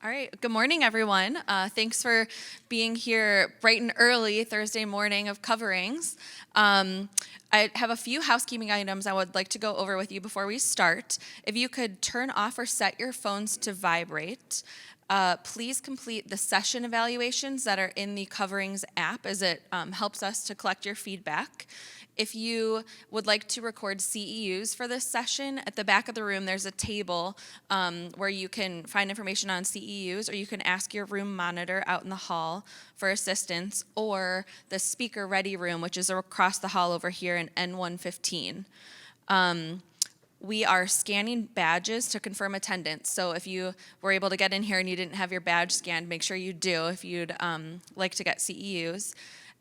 All right, good morning, everyone. Thanks for being here bright and early Thursday morning of coverings. I have a few housekeeping items I would like to go over with you before we start. If you could turn off or set your phones to vibrate. Please complete the session evaluations that are in the Coverings app as it helps us to collect your feedback. If you would like to record CEUs for this session, at the back of the room there's a table where you can find information on CEUs, or you can ask your room monitor out in the hall for assistance, or the speaker ready room, which is across the hall over here in N115. We are scanning badges to confirm attendance. So if you were able to get in here and you didn't have your badge scanned, make sure you do if you'd like to get CEUs.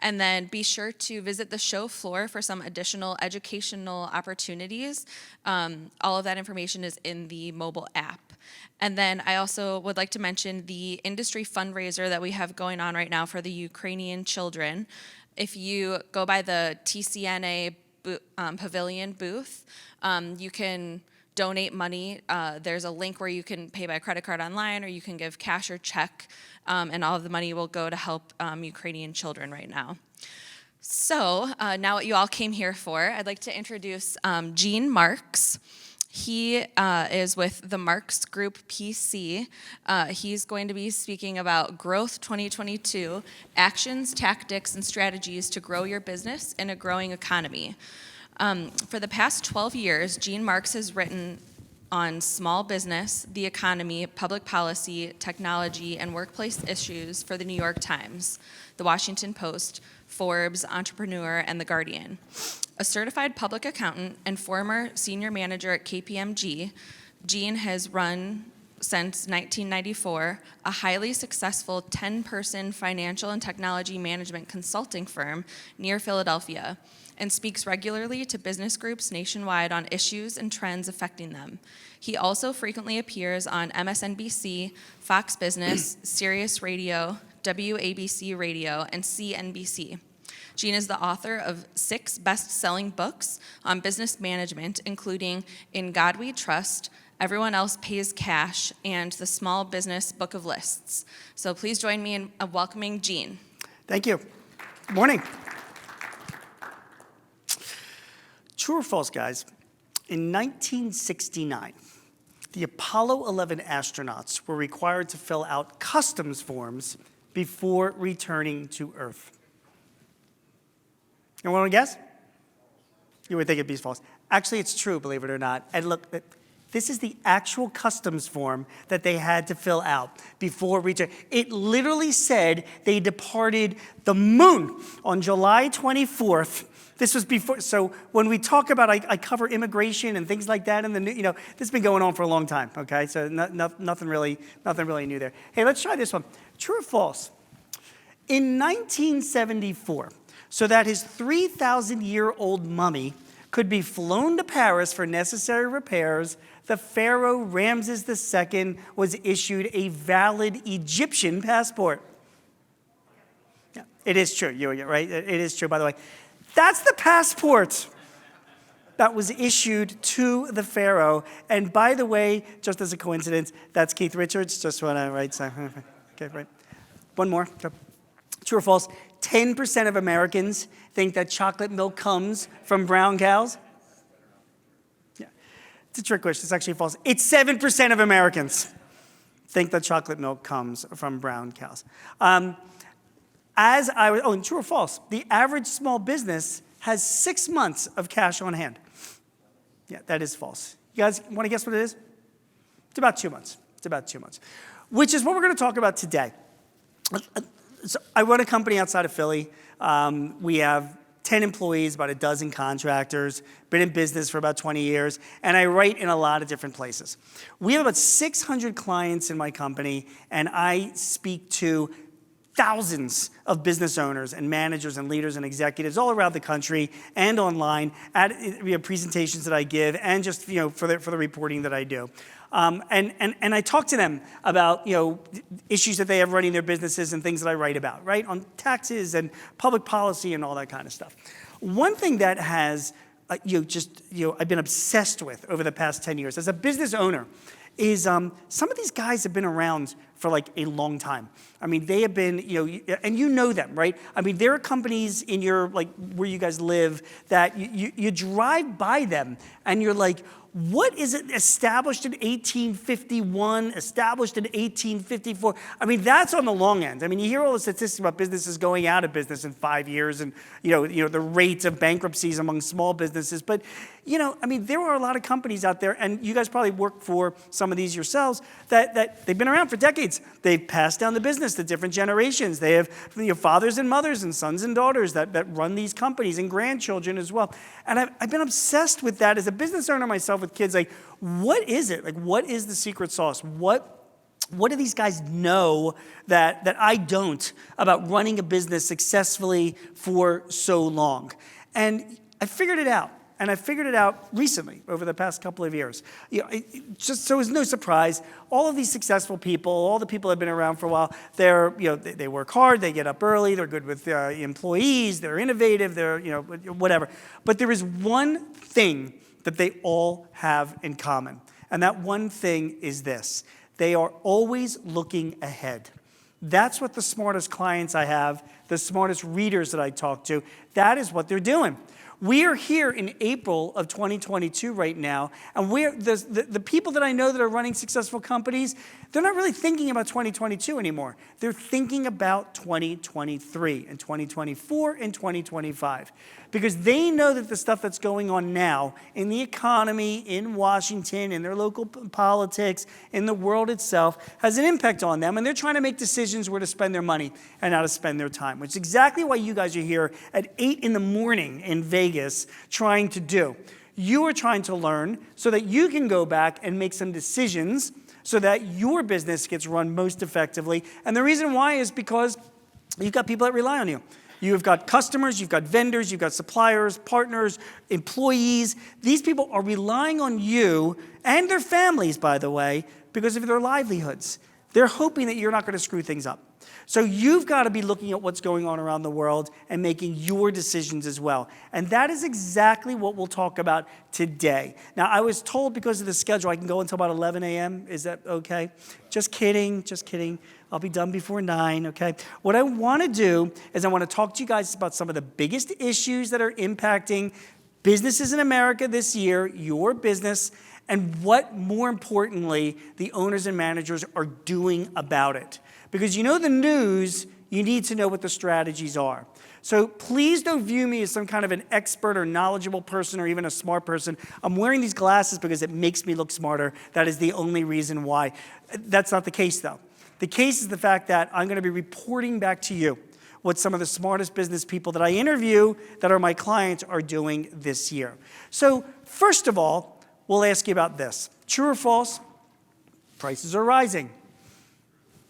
And then be sure to visit the show floor for some additional educational opportunities. All of that information is in the mobile app. And then I also would like to mention the industry fundraiser that we have going on right now for the Ukrainian children. If you go by the TCNA pavilion booth, you can donate money. There's a link where you can pay by credit card online, or you can give cash or check, and all of the money will go to help Ukrainian children right now. So now what you all came here for, I'd like to introduce Gene Marks. He is with the Marks Group PC. He's going to be speaking about Growth 2022, actions, tactics, and strategies to grow your business in a growing economy. For the past 12 years, Gene Marks has written on small business, the economy, public policy, technology, and workplace issues for the New York Times, the Washington Post, Forbes, Entrepreneur, and The Guardian. A certified public accountant and former senior manager at KPMG, Gene has run since 1994 a highly successful 10-person financial and technology management consulting firm near Philadelphia, and speaks regularly to business groups nationwide on issues and trends affecting them. He also frequently appears on MSNBC, Fox Business, Sirius Radio, WABC Radio, and CNBC. Gene is the author of 6 best-selling books on business management, including In God We Trust, Everyone Else Pays Cash, and the Small Business Book of Lists. So please join me in welcoming Gene. Thank you. Good morning. True or false, guys? In 1969, the Apollo 11 astronauts were required to fill out customs forms before returning to Earth. Anyone want to guess? You would think it'd be false. Actually, it's true, believe it or not. And look, this is the actual customs form that they had to fill out before returning. It literally said they departed the moon on July 24th. This was before, so when we talk about, I cover immigration and things like that, and this has been going on for a long time, okay? So nothing really new there. Hey, let's try this one. True or false? In 1974, so that his 3,000-year-old mummy could be flown to Paris for necessary repairs, the Pharaoh Ramses II was issued a valid Egyptian passport. Yeah, it is true, you're right? It is true, by the way. That's the passport that was issued to the Pharaoh. And by the way, just as a coincidence, that's Keith Richards. Just want to write something. Okay, right. One more. True or false? 10% of Americans think that chocolate milk comes from brown cows. Yeah, it's a trick question. It's actually false. It's 7% of Americans think that chocolate milk comes from brown cows. And true or false? The average small business has 6 months of cash on hand. Yeah, that is false. You guys want to guess what it is? It's about 2 months. It's about 2 months, which is what we're going to talk about today. So I run a company outside of Philly. We have 10 employees, about a dozen contractors, been in business for about 20 years, and I write in a lot of different places. We have about 600 clients in my company, and I speak to thousands of business owners and managers and leaders and executives all around the country and online at presentations that I give, and just for the reporting that I do. And I talk to them about issues that they have running their businesses and things that I write about, right, on taxes and public policy and all that kind of stuff. One thing that has I've been obsessed with over the past 10 years as a business owner is some of these guys have been around for like a long time. I mean, they have been, and you know them, right? I mean, there are companies in your, like, where you guys live that you drive by them and you're like, what is it established in 1851, established in 1854? I mean, that's on the long end. I mean, you hear all the statistics about businesses going out of business in 5 years and, the rates of bankruptcies among small businesses. But, I mean, there are a lot of companies out there, and you guys probably work for some of these yourselves, that they've been around for decades. They've passed down the business to different generations. They have fathers and mothers and sons and daughters that run these companies and grandchildren as well. And I've been obsessed with that as a business owner myself with kids. Like, what is it? Like, what is the secret sauce? What do these guys know that I don't about running a business successfully for so long? And I figured it out. And I figured it out recently, over the past couple of years. Just so it's no surprise, all of these successful people, all the people that have been around for a while, they work hard, they get up early, they're good with employees, they're innovative, they're whatever. But there is one thing that they all have in common, and that one thing is this: they are always looking ahead. That's what the smartest clients I have, the smartest readers that I talk to, that is what they're doing. We are here in April of 2022 right now, and the people that I know that are running successful companies, they're not really thinking about 2022 anymore. They're thinking about 2023 and 2024 and 2025, because they know that the stuff that's going on now in the economy, in Washington, in their local politics, in the world itself, has an impact on them, and they're trying to make decisions where to spend their money and how to spend their time, which is exactly why you guys are here at 8 in the morning in Vegas trying to do. You are trying to learn so that you can go back and make some decisions so that your business gets run most effectively. And the reason why is because you've got people that rely on you. You've got customers, you've got vendors, you've got suppliers, partners, employees. These people are relying on you and their families, by the way, because of their livelihoods. They're hoping that you're not going to screw things up. So you've got to be looking at what's going on around the world and making your decisions as well. And that is exactly what we'll talk about today. Now, I was told because of the schedule, I can go until about 11 a.m. Is that okay? Just kidding, just kidding. I'll be done before 9, okay? What I want to do is I want to talk to you guys about some of the biggest issues that are impacting businesses in America this year, your business, and what, more importantly, the owners and managers are doing about it. Because you know the news, you need to know what the strategies are. So please don't view me as some kind of an expert or knowledgeable person or even a smart person. I'm wearing these glasses because it makes me look smarter. That is the only reason why. That's not the case, though. The case is the fact that I'm going to be reporting back to you what some of the smartest business people that I interview that are my clients are doing this year. So first of all, we'll ask you about this. True or false? Prices are rising.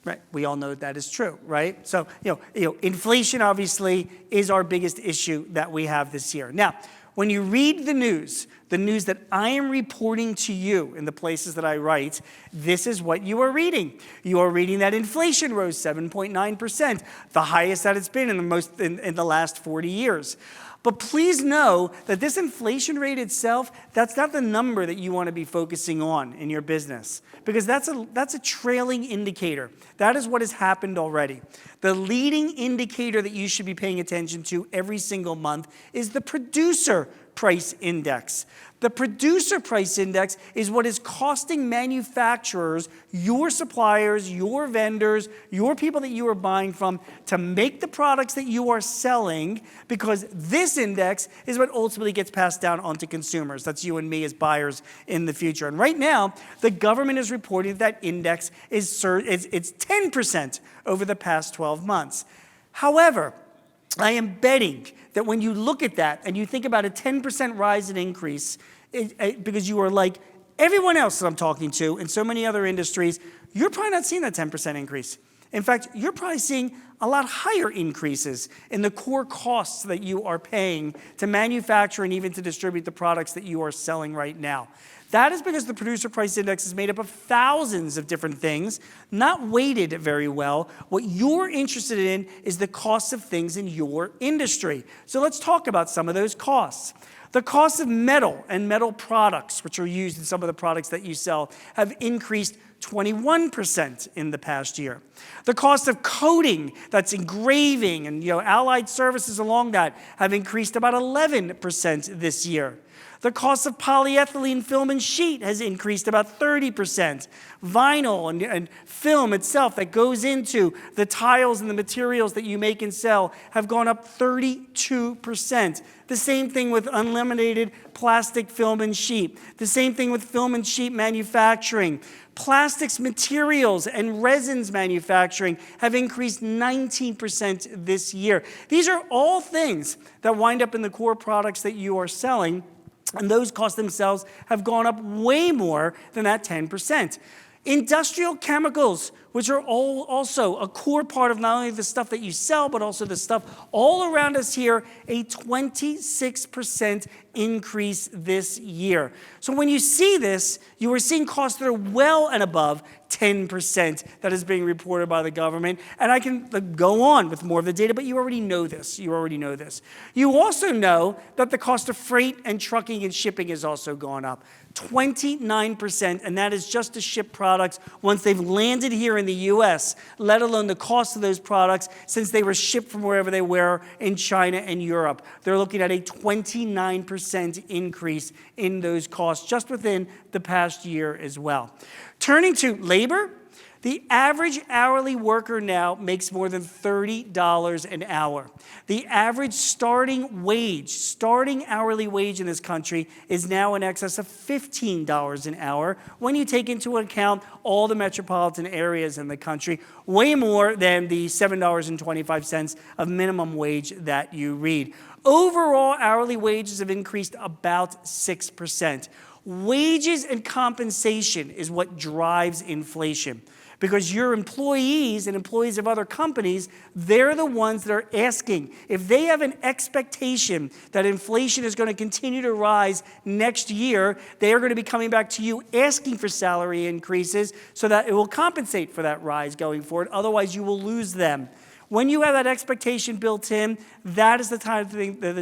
Right, we all know that is true, right? So, inflation obviously is our biggest issue that we have this year. Now, when you read the news that I am reporting to you in the places that I write, this is what you are reading. You are reading that inflation rose 7.9%, the highest that it's been in the last 40 years. But please know that this inflation rate itself, that's not the number that you want to be focusing on in your business, because that's a trailing indicator. That is what has happened already. The leading indicator that you should be paying attention to every single month is the producer price index. The producer price index is what is costing manufacturers, your suppliers, your vendors, your people that you are buying from to make the products that you are selling, because this index is what ultimately gets passed down onto consumers. That's you and me as buyers in the future. And right now, the government is reporting that index is 10% over the past 12 months. However, I am betting that when you look at that and you think about a 10% rise in increase, because you are like everyone else that I'm talking to in so many other industries, you're probably not seeing that 10% increase. In fact, you're probably seeing a lot higher increases in the core costs that you are paying to manufacture and even to distribute the products that you are selling right now. That is because the producer price index is made up of thousands of different things, not weighted very well. What you're interested in is the costs of things in your industry. So let's talk about some of those costs. The cost of metal and metal products, which are used in some of the products that you sell, have increased 21% in the past year. The cost of coating, that's engraving and allied services along that, have increased about 11% this year. The cost of polyethylene film and sheet has increased about 30%. Vinyl and film itself that goes into the tiles and the materials that you make and sell have gone up 32%. The same thing with unlaminated plastic film and sheet. The same thing with film and sheet manufacturing. Plastics materials and resins manufacturing have increased 19% this year. These are all things that wind up in the core products that you are selling, and those costs themselves have gone up way more than that 10%. Industrial chemicals, which are also a core part of not only the stuff that you sell, but also the stuff all around us here, a 26% increase this year. So when you see this, you are seeing costs that are well and above 10% that is being reported by the government. And I can go on with more of the data, but you already know this. You already know this. You also know that the cost of freight and trucking and shipping has also gone up. 29%, and that is just to ship products once they've landed here in the U.S., let alone the cost of those products since they were shipped from wherever they were in China and Europe. They're looking at a 29% increase in those costs just within the past year as well. Turning to labor, the average hourly worker now makes more than $30 an hour. The average starting hourly wage in this country is now in excess of $15 an hour when you take into account all the metropolitan areas in the country, way more than the $7.25 of minimum wage that you read. Overall, hourly wages have increased about 6%. Wages and compensation is what drives inflation. Because your employees and employees of other companies, they're the ones that are asking. If they have an expectation that inflation is going to continue to rise next year, they are going to be coming back to you asking for salary increases so that it will compensate for that rise going forward. Otherwise, you will lose them. When you have that expectation built in, that is the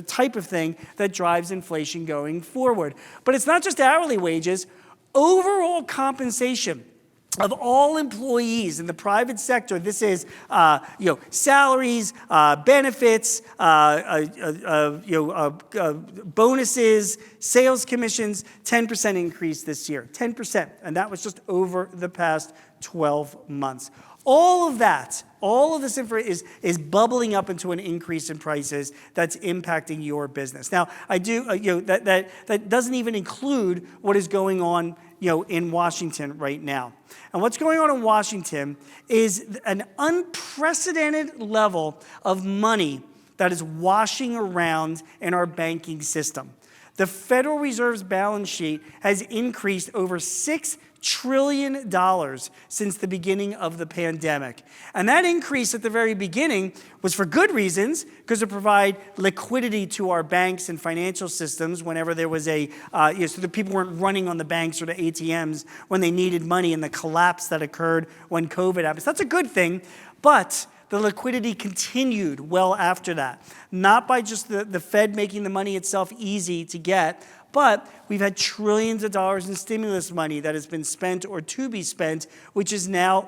type of thing that drives inflation going forward. But it's not just hourly wages. Overall compensation of all employees in the private sector, this is salaries, benefits, bonuses, sales commissions, 10% increase this year, 10%, and that was just over the past 12 months. All of this information is bubbling up into an increase in prices that's impacting your business. Now, that doesn't even include what is going on in Washington right now. And what's going on in Washington is an unprecedented level of money that is washing around in our banking system. The Federal Reserve's balance sheet has increased over $6 trillion since the beginning of the pandemic. And that increase at the very beginning was for good reasons, because to provide liquidity to our banks and financial systems whenever there was so that people weren't running on the banks or the ATMs when they needed money, and the collapse that occurred when COVID happened. So that's a good thing, but the liquidity continued well after that. Not by just the Fed making the money itself easy to get, but we've had trillions of dollars in stimulus money that has been spent or to be spent, which is now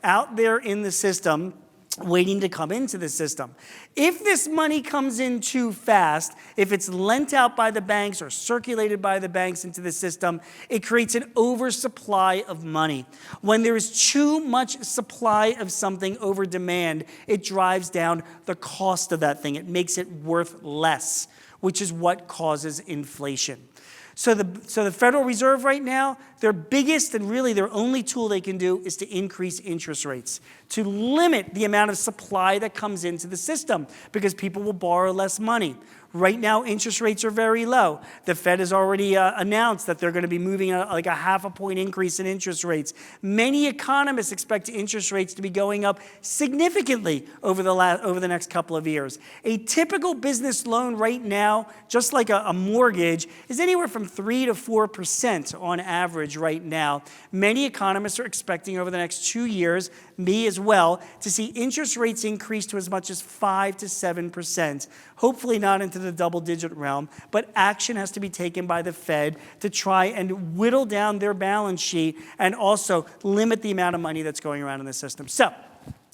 out there in the system, waiting to come into the system. If this money comes in too fast, if it's lent out by the banks or circulated by the banks into the system, it creates an oversupply of money. When there is too much supply of something over demand, it drives down the cost of that thing. It makes it worth less, which is what causes inflation. So the Federal Reserve right now, their biggest and really their only tool they can do is to increase interest rates, to limit the amount of supply that comes into the system, because people will borrow less money. Right now, interest rates are very low. The Fed has already announced that they're going to be moving like a 0.5 point increase in interest rates. Many economists expect interest rates to be going up significantly over the next couple of years. A typical business loan right now, just like a mortgage, is anywhere from 3 to 4% on average right now. Many economists are expecting over the next 2 years, me as well, to see interest rates increase to as much as 5 to 7%. Hopefully not into the the double-digit realm, but action has to be taken by the Fed to try and whittle down their balance sheet and also limit the amount of money that's going around in the system. So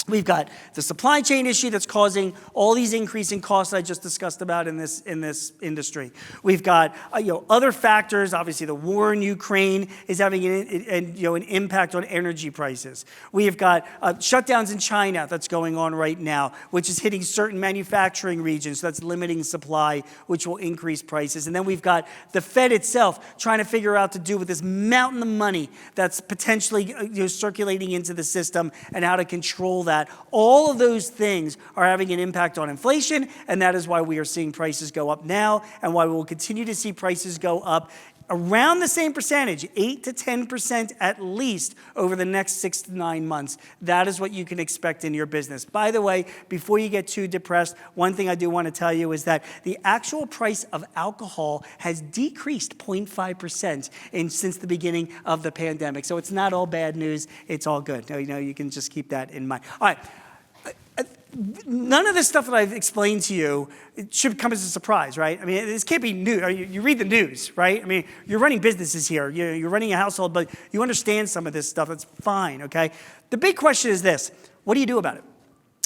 we've got the supply chain issue that's causing all these increasing costs I just discussed about in this industry. We've got other factors. Obviously, the war in Ukraine is having an impact on energy prices. We've got shutdowns in China that's going on right now, which is hitting certain manufacturing regions. So that's limiting supply, which will increase prices. And then we've got the Fed itself trying to figure out to do with this mountain of money that's potentially circulating into the system and how to control that. All of those things are having an impact on inflation, and that is why we are seeing prices go up now and why we will continue to see prices go up around the same percentage, 8 to 10% at least over the next 6 to 9 months. That is what you can expect in your business. By the way, before you get too depressed, one thing I do want to tell you is that the actual price of alcohol has decreased 0.5% since the beginning of the pandemic. So it's not all bad news. It's all good. You can just keep that in mind. All right. None of this stuff that I've explained to you, it should come as a surprise, right? I mean, this can't be new. You read the news, right? I mean, you're running businesses here. You're running a household, but you understand some of this stuff. That's fine, okay? The big question is this. What do you do about it?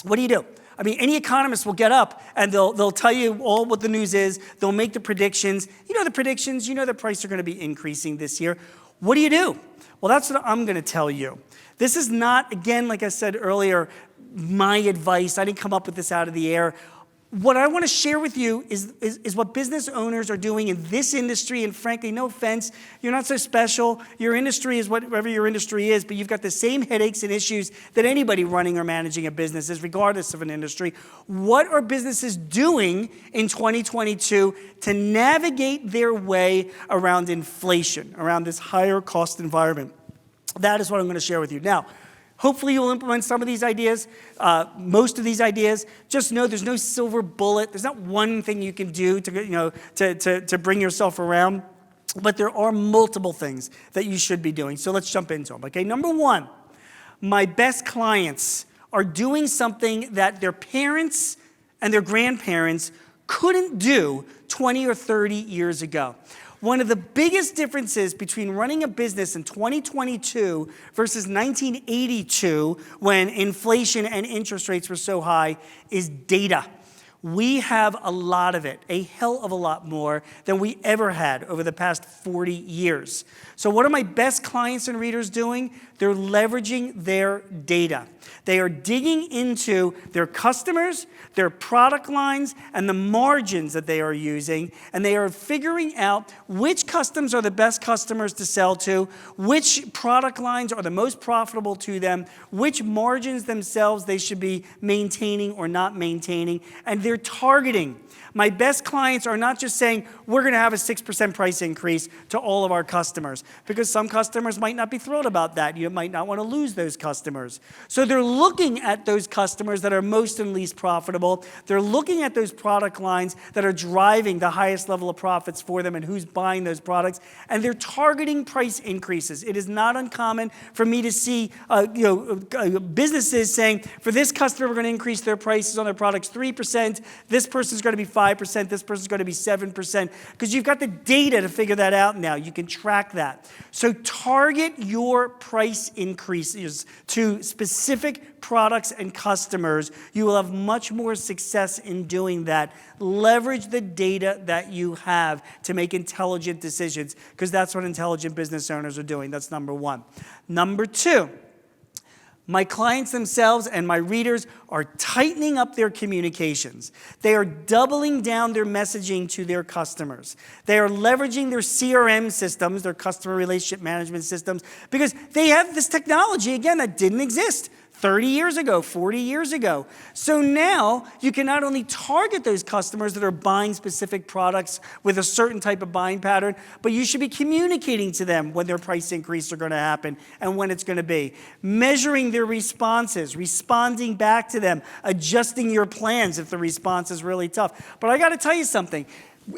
What do you do? I mean, any economist will get up and they'll tell you all what the news is. They'll make the predictions. You know the predictions. You know the prices are going to be increasing this year. What do you do? Well, that's what I'm going to tell you. This is not, again, like I said earlier, my advice. I didn't come up with this out of the air. What I want to share with you is what business owners are doing in this industry. And frankly, no offense, you're not so special. Your industry is whatever your industry is, but you've got the same headaches and issues that anybody running or managing a business is, regardless of an industry. What are businesses doing in 2022 to navigate their way around inflation, around this higher cost environment? That is what I'm going to share with you. Now, hopefully you'll implement some of these ideas, most of these ideas. Just know there's no silver bullet. There's not one thing you can do to bring yourself around, but there are multiple things that you should be doing. So let's jump into them. Okay, number one, my best clients are doing something that their parents and their grandparents couldn't do 20 or 30 years ago. One of the biggest differences between running a business in 2022 versus 1982, when inflation and interest rates were so high, is data. We have a lot of it, a hell of a lot more than we ever had over the past 40 years. So what are my best clients and readers doing? They're leveraging their data. They are digging into their customers, their product lines, and the margins that they are using, and they are figuring out which customers are the best customers to sell to, which product lines are the most profitable to them, which margins themselves they should be maintaining or not maintaining, and they're targeting. My best clients are not just saying, we're going to have a 6% price increase to all of our customers, because some customers might not be thrilled about that. You might not want to lose those customers. So they're looking at those customers that are most and least profitable. They're looking at those product lines that are driving the highest level of profits for them and who's buying those products, and they're targeting price increases. It is not uncommon for me to see businesses saying, for this customer, we're going to increase their prices on their products 3%. This person's going to be 5%, this person's going to be 7%, because you've got the data to figure that out now. You can track that. So target your price increases to specific products and customers. You will have much more success in doing that. Leverage the data that you have to make intelligent decisions, because that's what intelligent business owners are doing. That's number one. Number two, my clients themselves and my readers are tightening up their communications. They are doubling down their messaging to their customers. They are leveraging their CRM systems, their customer relationship management systems, because they have this technology, again, that didn't exist 30 years ago, 40 years ago. So now you can not only target those customers that are buying specific products with a certain type of buying pattern, but you should be communicating to them when their price increases are going to happen and when it's going to be. Measuring their responses, responding back to them, adjusting your plans if the response is really tough. But I got to tell you something.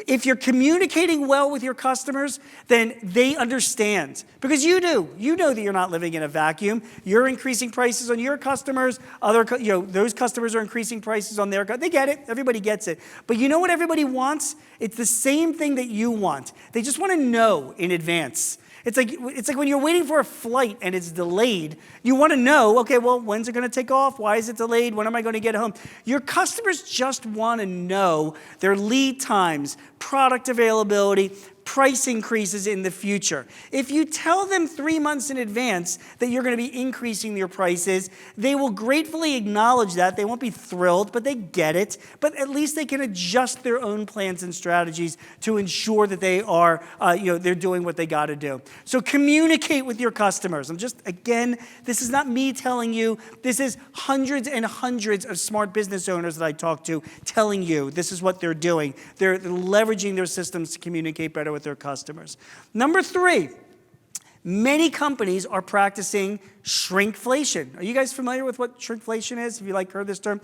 If you're communicating well with your customers, then they understand. Because you do. You know that you're not living in a vacuum. You're increasing prices on your customers. Those customers are increasing prices on their customers. They get it. Everybody gets it. But you know what everybody wants? It's the same thing that you want. They just want to know in advance. It's like when you're waiting for a flight and it's delayed, you want to know, okay, well, when's it going to take off? Why is it delayed? When am I going to get home? Your customers just want to know their lead times, product availability, price increases in the future. If you tell them 3 months in advance that you're going to be increasing your prices, they will gratefully acknowledge that. They won't be thrilled, but they get it. But at least they can adjust their own plans and strategies to ensure that they are, they're doing what they got to do. So communicate with your customers. Again, this is not me telling you. This is hundreds and hundreds of smart business owners that I talk to telling you this is what they're doing. They're leveraging their systems to communicate better with their customers. Number 3, many companies are practicing shrinkflation. Are you guys familiar with what shrinkflation is? Have you heard this term?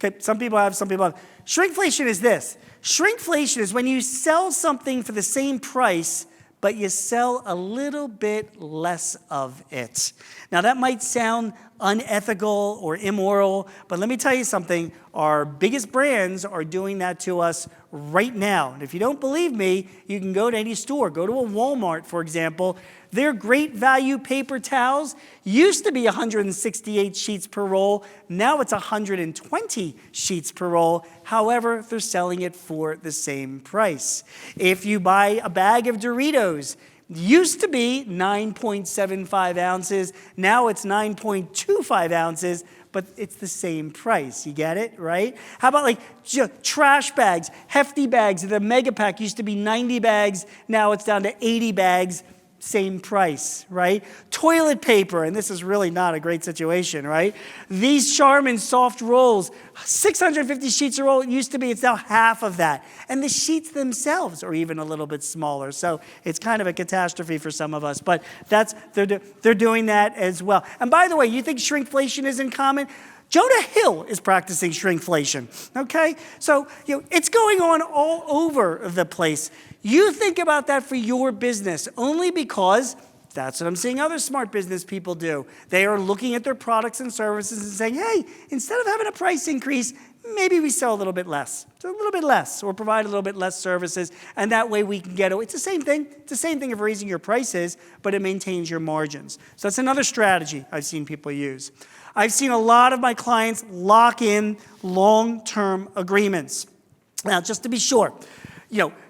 Okay, some people have, some people have. Shrinkflation is this. Shrinkflation is when you sell something for the same price, but you sell a little bit less of it. Now that might sound unethical or immoral, but let me tell you something. Our biggest brands are doing that to us right now. And if you don't believe me, you can go to any store. Go to a Walmart, for example. Their great value paper towels used to be 168 sheets per roll. Now it's 120 sheets per roll. However, they're selling it for the same price. If you buy a bag of Doritos, used to be 9.75 ounces. Now it's 9.25 ounces, but it's the same price. You get it, right? How about trash bags, hefty bags? The mega pack used to be 90 bags. Now it's down to 80 bags. Same price, right? Toilet paper, and this is really not a great situation, right? These Charmin soft rolls, 650 sheets a roll. It used to be, it's now half of that. And the sheets themselves are even a little bit smaller. So it's kind of a catastrophe for some of us, but they're doing that as well. And by the way, you think shrinkflation isn't common? Jonah Hill is practicing shrinkflation, okay? So, it's going on all over the place. You think about that for your business only because that's what I'm seeing other smart business people do. They are looking at their products and services and saying, hey, instead of having a price increase, maybe we sell a little bit less. So a little bit less, or provide a little bit less services, and that way we can get it. It's the same thing. It's the same thing of raising your prices, but it maintains your margins. So that's another strategy I've seen people use. I've seen a lot of my clients lock in long-term agreements. Now, just to be sure,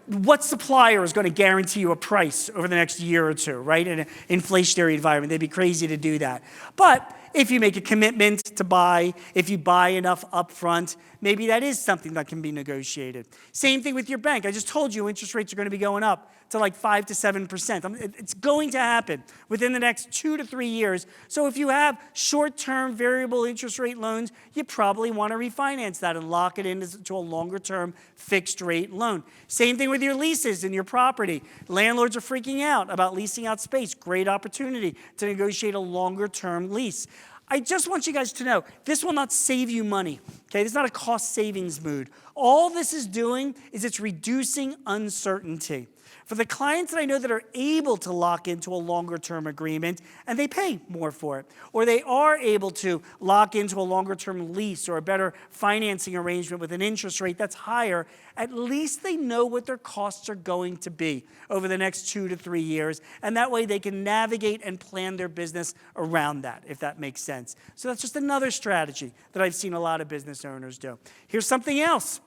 what supplier is going to guarantee you a price over the next year or two, right? In an inflationary environment, they'd be crazy to do that. But if you make a commitment to buy, if you buy enough upfront, maybe that is something that can be negotiated. Same thing with your bank. I just told you interest rates are going to be going up to 5 to 7%. It's going to happen within the next 2 to 3 years. So if you have short-term variable interest rate loans, you probably want to refinance that and lock it into a longer-term fixed rate loan. Same thing with your leases and your property. Landlords are freaking out about leasing out space. Great opportunity to negotiate a longer-term lease. I just want you guys to know, this will not save you money, okay? This is not a cost savings mood. All this is doing is it's reducing uncertainty. For the clients that I know that are able to lock into a longer-term agreement, and they pay more for it, or they are able to lock into a longer-term lease or a better financing arrangement with an interest rate that's higher, at least they know what their costs are going to be over the next 2 to 3 years, and that way they can navigate and plan their business around that, if that makes sense. So that's just another strategy that I've seen a lot of business owners do. Here's something else.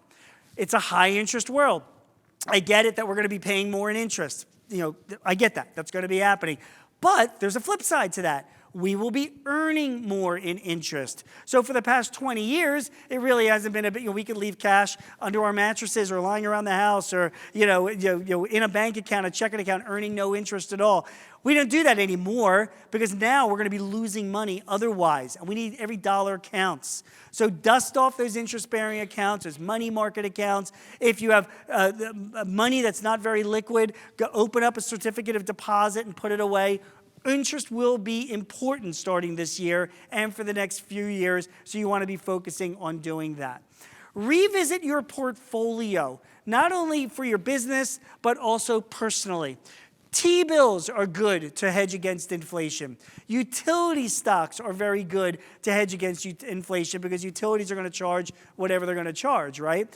It's a high-interest world. I get it that we're going to be paying more in interest. I get that. That's going to be happening. But there's a flip side to that. We will be earning more in interest. So for the past 20 years, it really hasn't been we could leave cash under our mattresses or lying around the house or, in a bank account, a checking account, earning no interest at all. We don't do that anymore because now we're going to be losing money otherwise, and we need every dollar counts. So dust off those interest-bearing accounts, those money market accounts. If you have money that's not very liquid, go open up a certificate of deposit and put it away. Interest will be important starting this year and for the next few years, so you want to be focusing on doing that. revisit your portfolio, not only for your business, but also personally. T-bills are good to hedge against inflation. Utility stocks are very good to hedge against inflation because utilities are going to charge whatever they're going to charge, right?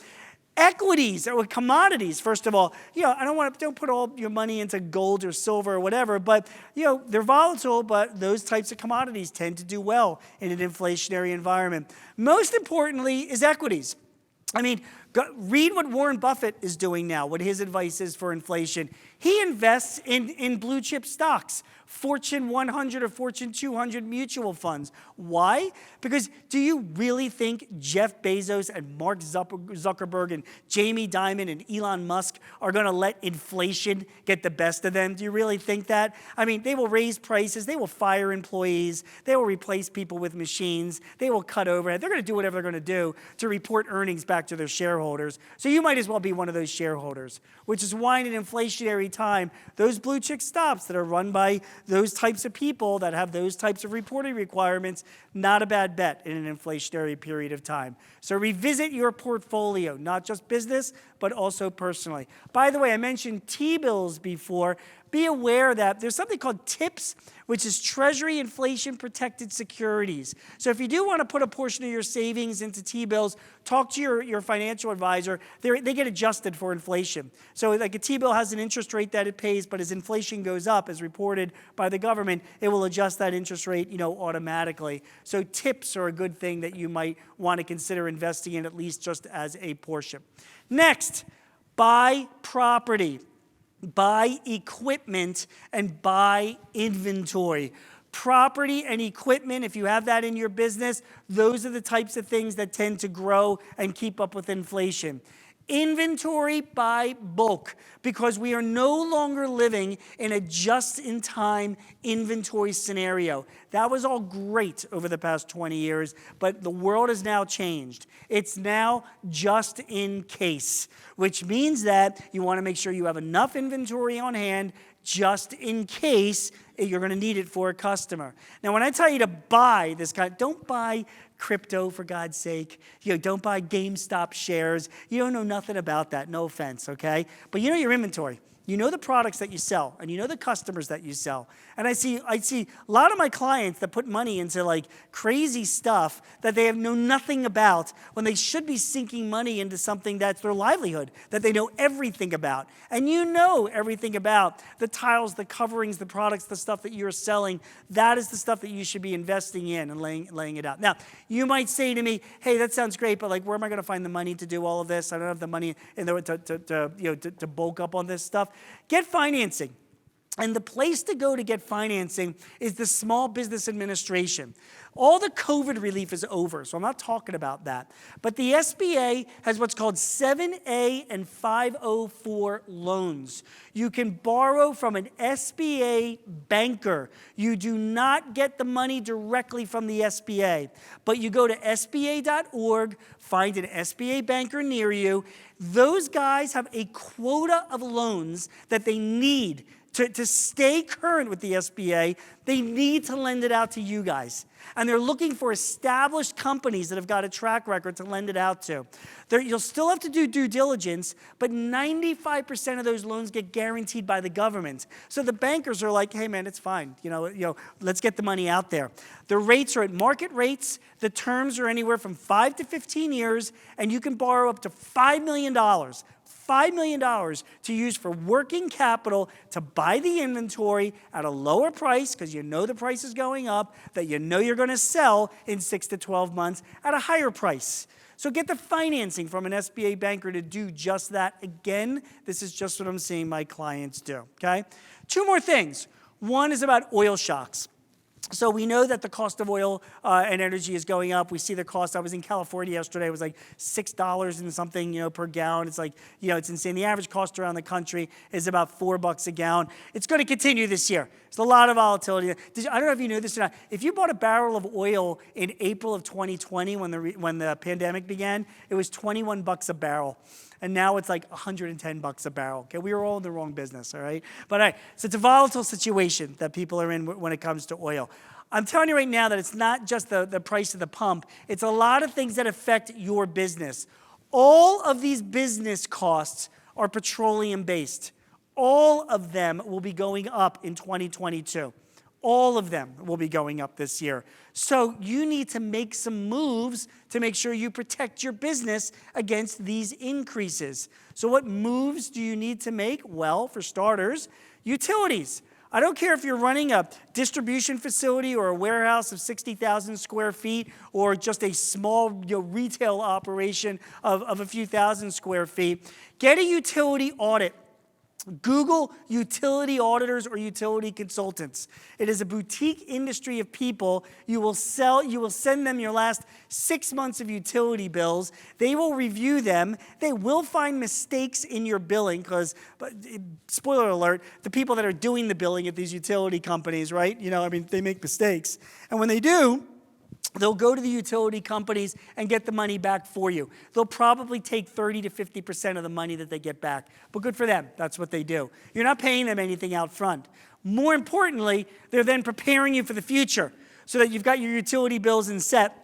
Equities or commodities, first of all, don't put all your money into gold or silver or whatever, but they're volatile, but those types of commodities tend to do well in an inflationary environment. Most importantly is equities. Read what Warren Buffett is doing now, what his advice is for inflation. He invests in blue chip stocks, Fortune 100 or Fortune 200 mutual funds. Why? Because do you really think Jeff Bezos and Mark Zuckerberg and Jamie Dimon and Elon Musk are going to let inflation get the best of them? Do you really think that? They will raise prices. They will fire employees. They will replace people with machines. They will cut overhead. They're going to do whatever they're going to do to report earnings back to their shareholders. So you might as well be one of those shareholders, which is why in an inflationary time, those blue chip stocks that are run by those types of people that have those types of reporting requirements, not a bad bet in an inflationary period of time. So revisit your portfolio, not just business, but also personally. By the way, I mentioned T-bills before. Be aware that there's something called TIPS, which is Treasury Inflation Protected Securities. So if you do want to put a portion of your savings into T-bills, talk to your financial advisor. They get adjusted for inflation. So like a T-bill has an interest rate that it pays, but as inflation goes up, as reported by the government, it will adjust that interest rate, automatically. So TIPS are a good thing that you might want to consider investing in, at least just as a portion. Next, buy property. Buy equipment and buy inventory. Property and equipment, if you have that in your business, those are the types of things that tend to grow and keep up with inflation. Inventory by bulk, because we are no longer living in a just-in-time inventory scenario. That was all great over the past 20 years, but the world has now changed. It's now just in case, which means that you want to make sure you have enough inventory on hand just in case you're going to need it for a customer. Now, when I tell you to buy this don't buy crypto, for God's sake. Don't buy GameStop shares. You don't know nothing about that. No offense, okay? But you know your inventory. You know the products that you sell, and you know the customers that you sell. And I see a lot of my clients that put money into like crazy stuff that they know nothing about when they should be sinking money into something that's their livelihood, that they know everything about. And you know everything about the tiles, the coverings, the products, the stuff that you're selling. That is the stuff that you should be investing in and laying it out. Now, you might say to me, hey, that sounds great, but like, where am I going to find the money to do all of this? I don't have the money to bulk up on this stuff. Get financing. And the place to go to get financing is the Small Business Administration. All the COVID relief is over, so I'm not talking about that. But the SBA has what's called 7A and 504 loans. You can borrow from an SBA banker. You do not get the money directly from the SBA, but you go to sba.org, find an SBA banker near you. Those guys have a quota of loans that they need to stay current with the SBA. They need to lend it out to you guys. And they're looking for established companies that have got a track record to lend it out to. You'll still have to do due diligence, but 95% of those loans get guaranteed by the government. So the bankers are like, hey man, it's fine. Let's get the money out there. The rates are at market rates. The terms are anywhere from 5 to 15 years, and you can borrow up to $5 million. $5 million to use for working capital to buy the inventory at a lower price because you know the price is going up, that you know you're going to sell in 6 to 12 months at a higher price. So get the financing from an SBA banker to do just that. Again, this is just what I'm seeing my clients do, okay? 2 more things. One is about oil shocks. So we know that the cost of oil and energy is going up. We see the cost. I was in California yesterday. It was like $6 and something, per gallon. It's like, it's insane. The average cost around the country is about $4 a gallon. It's going to continue this year. There's a lot of volatility. I don't know if you knew this or not. If you bought a barrel of oil in April of 2020 when the pandemic began, it was $21 a barrel. And now it's like $110 a barrel. Okay, we were all in the wrong business, all right? But all right, so it's a volatile situation that people are in when it comes to oil. I'm telling you right now that it's not just the price of the pump. It's a lot of things that affect your business. All of these business costs are petroleum-based. All of them will be going up in 2022. All of them will be going up this year. So you need to make some moves to make sure you protect your business against these increases. So what moves do you need to make? Well, for starters, utilities. I don't care if you're running a distribution facility or a warehouse of 60,000 square feet or just a small retail operation of a few thousand square feet. Get a utility audit. Google utility auditors or utility consultants. It is a boutique industry of people. You will send them your last 6 months of utility bills. They will review them. They will find mistakes in your billing because, spoiler alert, the people that are doing the billing at these utility companies, right? They make mistakes. And when they do, they'll go to the utility companies and get the money back for you. They'll probably take 30 to 50% of the money that they get back. But good for them. That's what they do. You're not paying them anything out front. More importantly, they're then preparing you for the future so that you've got your utility bills in set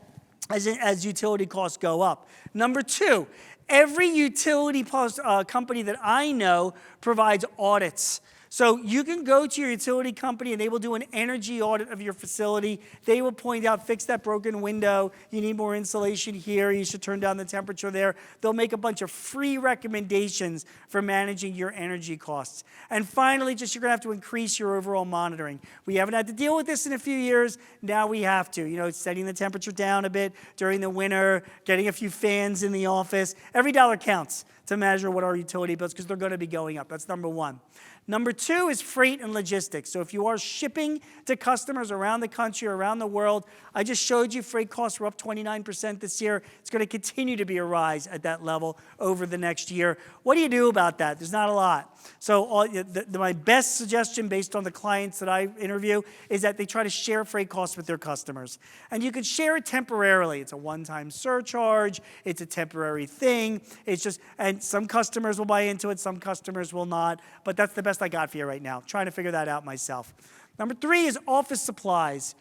as utility costs go up. Number two, every utility company that I know provides audits. So you can go to your utility company and they will do an energy audit of your facility. They will point out, fix that broken window. You need more insulation here. You should turn down the temperature there. They'll make a bunch of free recommendations for managing your energy costs. And finally, you're going to have to increase your overall monitoring. We haven't had to deal with this in a few years. Now we have to. Setting the temperature down a bit during the winter, getting a few fans in the office. Every dollar counts to measure what our utility bills, because they're going to be going up. That's number one. Number two is freight and logistics. So if you are shipping to customers around the country, around the world, I just showed you freight costs were up 29% this year. It's going to continue to be a rise at that level over the next year. What do you do about that? There's not a lot. So my best suggestion based on the clients that I interview is that they try to share freight costs with their customers. And you can share it temporarily. It's a one-time surcharge. It's a temporary thing. And some customers will buy into it, some customers will not. But that's the best I got for you right now. Trying to figure that out myself. Number three is office supplies.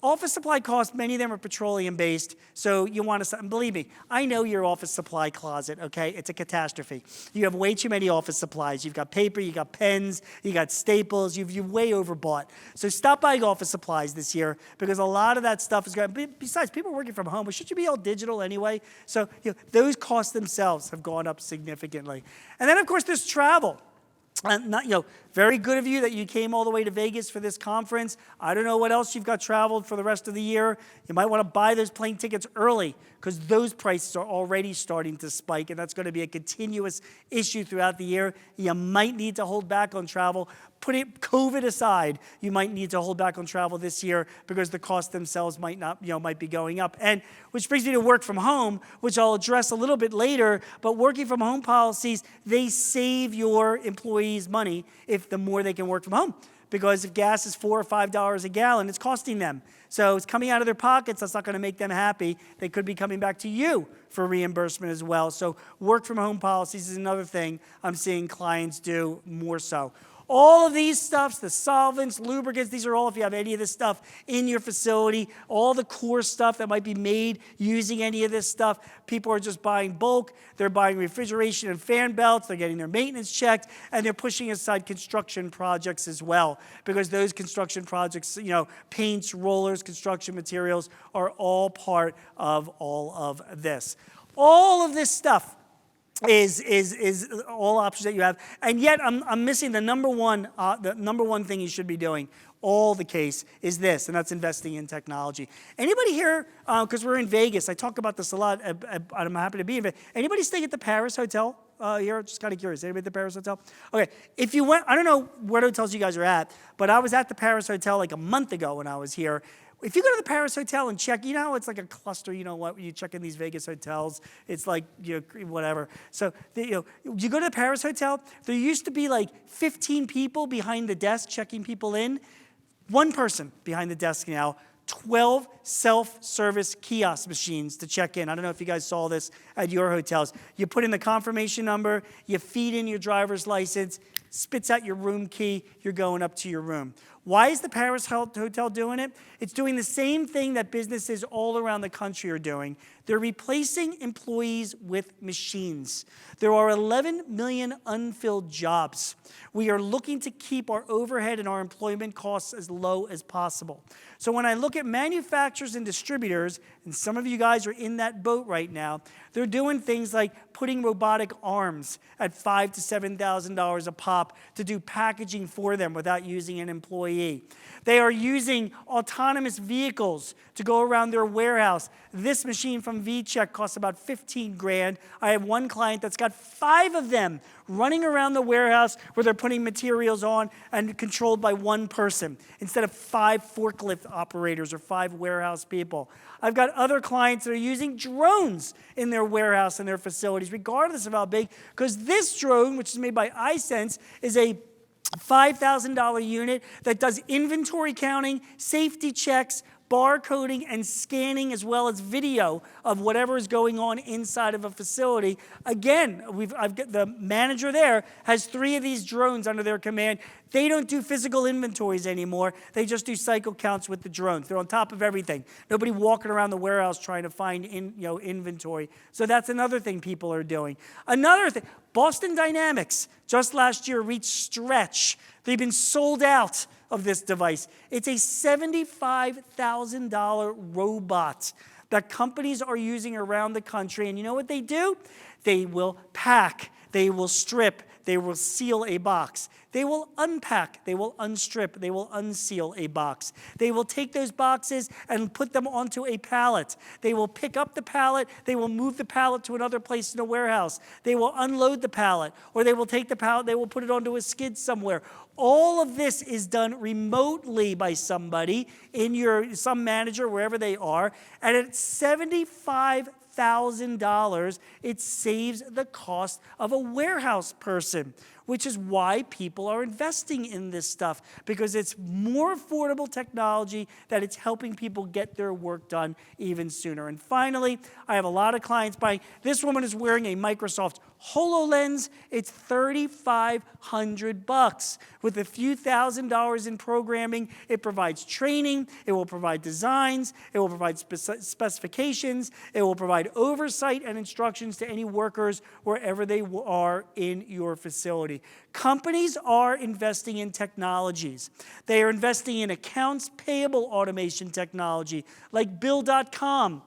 Office supply costs, many of them are petroleum-based, so you want to, believe me, I know your office supply closet, okay? It's a catastrophe. You have way too many office supplies. You've got paper, you got pens, you got staples, you've way overbought. So stop buying office supplies this year because a lot of that stuff is going to, besides, people are working from home, but should you be all digital anyway? So those costs themselves have gone up significantly. And then, of course, there's travel. Very good of you that you came all the way to Vegas for this conference. I don't know what else you've got traveled for the rest of the year. You might want to buy those plane tickets early because those prices are already starting to spike, and that's going to be a continuous issue throughout the year. You might need to hold back on travel. Put COVID aside, you might need to hold back on travel this year because the costs themselves might be going up. And which brings me to work from home, which I'll address a little bit later. But working from home policies, they save your employees money if the more they can work from home. Because if gas is $4 or $5 a gallon, it's costing them. So it's coming out of their pockets. That's not going to make them happy. They could be coming back to you for reimbursement as well. So work from home policies is another thing I'm seeing clients do more so. All of these stuffs, the solvents, lubricants, these are all, if you have any of this stuff in your facility, all the core stuff that might be made using any of this stuff, people are just buying bulk. They're buying refrigeration and fan belts. They're getting their maintenance checked, and they're pushing aside construction projects as well because those construction projects, paints, rollers, construction materials are all part of all of this. All of this stuff is all options that you have, and yet I'm missing the number one thing you should be doing. All the case is this, and that's investing in technology. Anybody here? Because we're in Vegas, I talk about this a lot. I'm happy to be in Vegas. Anybody staying at the Paris Hotel here? Just kind of curious. Anybody at the Paris Hotel? Okay, if you went, I don't know what hotels you guys are at, but I was at the Paris Hotel like a month ago when I was here. If you go to the Paris Hotel and check, how it's like a cluster, when you check in these Vegas hotels, it's like, whatever. So, you go to the Paris Hotel, there used to be like 15 people behind the desk checking people in. One person behind the desk now, 12 self-service kiosk machines to check in. I don't know if you guys saw this at your hotels. You put in the confirmation number, you feed in your driver's license, spits out your room key, you're going up to your room. Why is the Paris Hotel doing it? It's doing the same thing that businesses all around the country are doing. They're replacing employees with machines. There are 11 million unfilled jobs. We are looking to keep our overhead and our employment costs as low as possible. So when I look at manufacturers and distributors, and some of you guys are in that boat right now, they're doing things like putting robotic arms at $5,000 to $7,000 a pop to do packaging for them without using an employee. They are using autonomous vehicles to go around their warehouse. This machine from V-Check costs about 15 grand. I have one client that's got 5 of them running around the warehouse where they're putting materials on and controlled by one person instead of 5 forklift operators or 5 warehouse people. I've got other clients that are using drones in their warehouse and their facilities, regardless of how big, because this drone, which is made by iSense, is a $5,000 unit that does inventory counting, safety checks, barcoding, and scanning, as well as video of whatever is going on inside of a facility. Again, I've got the manager there has 3 of these drones under their command. They don't do physical inventories anymore. They just do cycle counts with the drones. They're on top of everything. Nobody walking around the warehouse trying to find inventory. So that's another thing people are doing. Another thing, Boston Dynamics just last year reached stretch. They've been sold out of this device. It's a $75,000 robot that companies are using around the country. And you know what they do? They will pack, they will strip, they will seal a box. They will unpack, they will unstrip, they will unseal a box. They will take those boxes and put them onto a pallet. They will pick up the pallet, they will move the pallet to another place in the warehouse. They will unload the pallet, or they will take the pallet, they will put it onto a skid somewhere. All of this is done remotely by somebody in some manager, wherever they are, and at $75,000, it saves the cost of a warehouse person, which is why people are investing in this stuff, because it's more affordable technology that it's helping people get their work done even sooner. And finally, I have a lot of clients buying. This woman is wearing a Microsoft HoloLens. It's $3,500. With a few $1,000s in programming, it provides training, it will provide designs, it will provide specifications, it will provide oversight and instructions to any workers wherever they are in your facility. Companies are investing in technologies. They are investing in accounts payable automation technology like Bill.com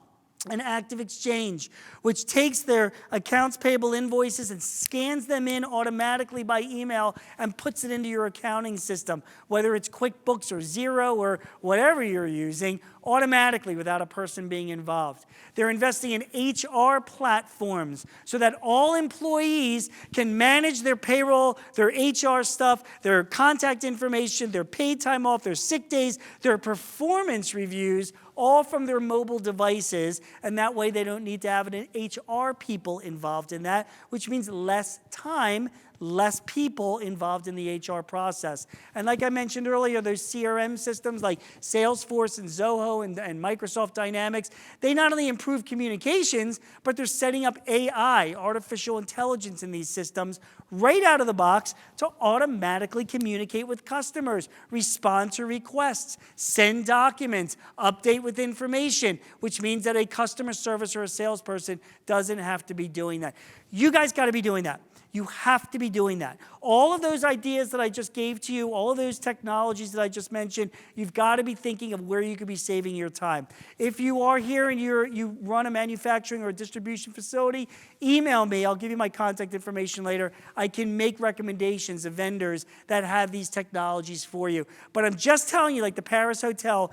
and Active Exchange, which takes their accounts payable invoices and scans them in automatically by email and puts it into your accounting system, whether it's QuickBooks or Xero or whatever you're using, automatically without a person being involved. They're investing in HR platforms so that all employees can manage their payroll, their HR stuff, their contact information, their paid time off, their sick days, their performance reviews, all from their mobile devices, and that way they don't need to have an HR people involved in that, which means less time, less people involved in the HR process. And like I mentioned earlier, those CRM systems like Salesforce and Zoho and Microsoft Dynamics, they not only improve communications, but they're setting up AI, artificial intelligence, in these systems right out of the box to automatically communicate with customers, respond to requests, send documents, update with information, which means that a customer service or a salesperson doesn't have to be doing that. You guys got to be doing that. You have to be doing that. All of those ideas that I just gave to you, all of those technologies that I just mentioned, you've got to be thinking of where you could be saving your time. If you are here and you run a manufacturing or a distribution facility, email me. I'll give you my contact information later. I can make recommendations of vendors that have these technologies for you. But I'm just telling you, like the Paris Hotel,